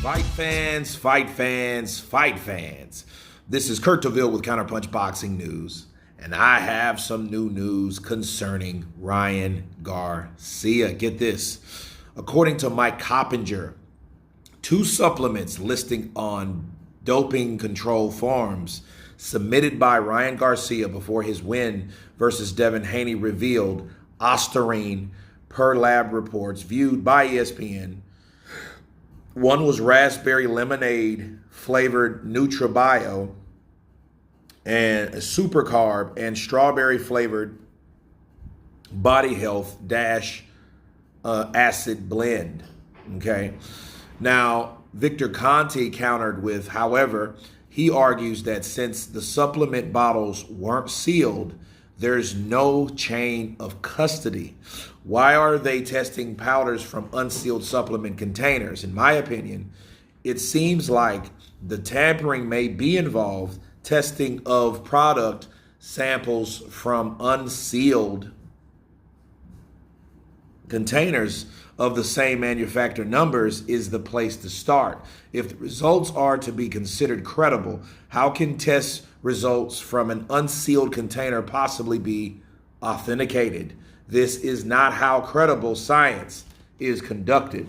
Fight fans, fight fans, fight fans. This is Kurt DeVille with Counterpunch Boxing News, and I have some new news concerning Ryan Garcia. Get this. According to Mike Coppinger, 2 supplements listing on doping control forms submitted by Ryan Garcia before his win versus Devin Haney revealed Osterine per lab reports viewed by ESPN. One was raspberry lemonade flavored NutraBio and a super carb and strawberry flavored body health dash acid blend. Okay. Now, Victor Conte countered with, however, he argues that since the supplement bottles weren't sealed, there's no chain of custody. Why are they testing powders from unsealed supplement containers? In my opinion, it seems like the tampering may be involved testing of product samples from unsealed containers of the same manufacturer numbers is the place to start. If the results are to be considered credible, how can test results from an unsealed container possibly be authenticated? This is not how credible science is conducted.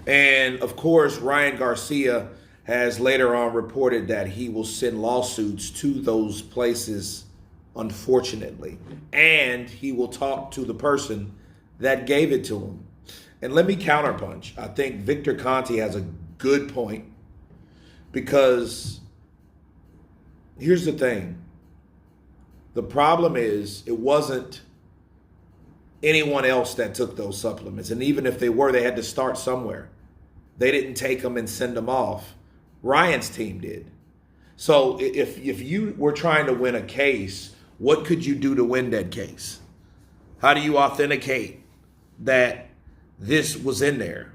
And of course, Ryan Garcia has later on reported that he will send lawsuits to those places, unfortunately, and he will talk to the person that gave it to him. And let me counterpunch. I think Victor Conte has a good point, because here's the thing. The problem is it wasn't anyone else that took those supplements. And even if they were, they had to start somewhere. They didn't take them and send them off. Ryan's team did. So if you were trying to win a case, what could you do to win that case? How do you authenticate that this was in there?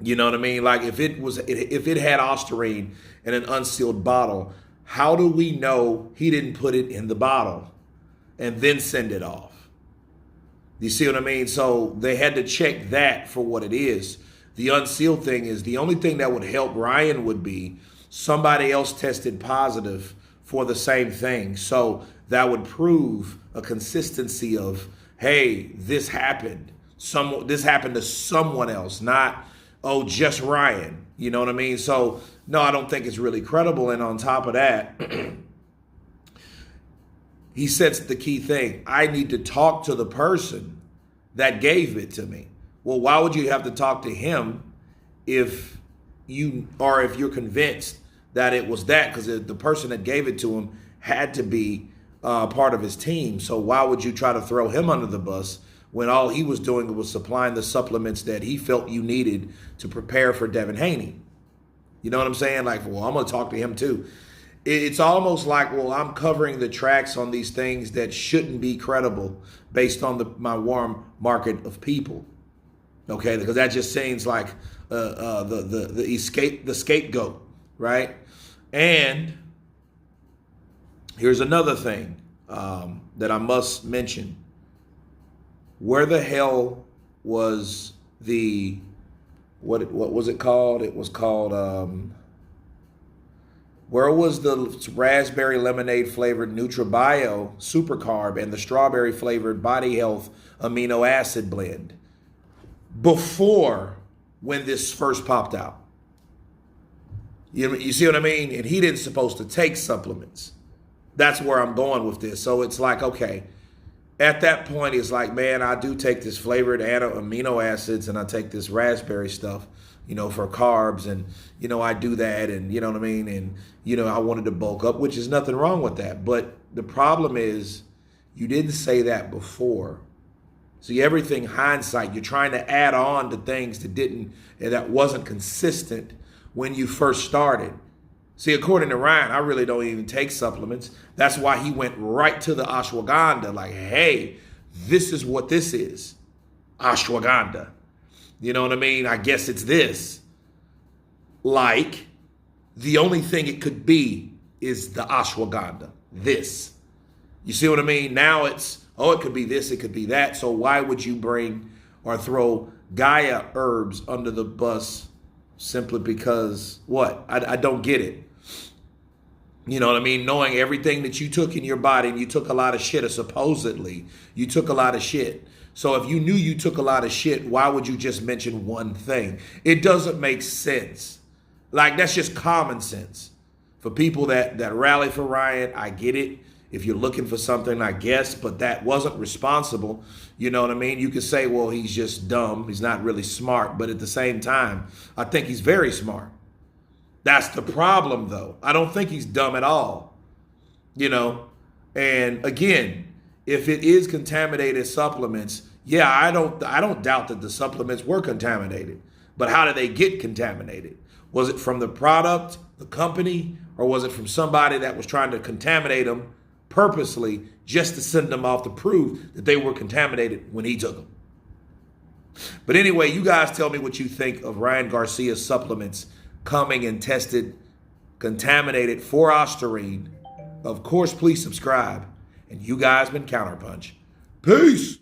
You know what I mean? Like if it had Osterine in an unsealed bottle, how do we know he didn't put it in the bottle and then send it off? You see what I mean? So they had to check that for what it is. The unsealed thing is the only thing that would help Ryan would be somebody else tested positive for the same thing. So that would prove a consistency of, hey, this happened. This happened to someone else, not, oh, just Ryan. You know what I mean? So, no, I don't think it's really credible. And on top of that, he says the key thing. I need to talk to the person that gave it to me. Well, why would you have to talk to him if you're convinced that it was that? Because the person that gave it to him had to be part of his team. So why would you try to throw him under the bus when all he was doing was supplying the supplements that he felt you needed to prepare for Devin Haney? You know what I'm saying? Like, well, I'm going to talk to him too. It's almost like, well, I'm covering the tracks on these things that shouldn't be credible based on my warm market of people. Okay, because that just seems like the scapegoat, right? And here's another thing that I must mention. Where the hell was what was it called? It was called, where was the raspberry lemonade flavored NutraBio super carb and the strawberry flavored body health amino acid blend before when this first popped out? You see what I mean? And he didn't supposed to take supplements. That's where I'm going with this. So it's like, okay, at that point, it's like, man, I do take this flavored amino acids and I take this raspberry stuff, for carbs. And, I do that. And, you know what I mean? And, I wanted to bulk up, which is nothing wrong with that. But the problem is you didn't say that before. See, everything hindsight, you're trying to add on to things that wasn't consistent when you first started. See, according to Ryan, I really don't even take supplements. That's why he went right to the ashwagandha. Like, hey, this is what this is. Ashwagandha. You know what I mean? I guess it's this. Like, the only thing it could be is the ashwagandha. This. You see what I mean? Now it's, oh, it could be this, it could be that. So why would you bring or throw Gaia herbs under the bus simply because what? I don't get it. You know what I mean? Knowing everything that you took in your body, and you took a lot of shit, or supposedly you took a lot of shit. So if you knew you took a lot of shit, why would you just mention one thing? It doesn't make sense. Like, that's just common sense. For people that rally for Ryan, I get it. If you're looking for something, I guess, but that wasn't responsible. You know what I mean? You could say, well, he's just dumb. He's not really smart. But at the same time, I think he's very smart. That's the problem, though. I don't think he's dumb at all. You know? And again, if it is contaminated supplements, yeah, I don't doubt that the supplements were contaminated. But how did they get contaminated? Was it from the product, the company, or was it from somebody that was trying to contaminate them purposely just to send them off to prove that they were contaminated when he took them? But anyway, you guys tell me what you think of Ryan Garcia's supplements coming and tested contaminated for Osterine. Of course, please subscribe. And you guys been Counterpunch. Peace.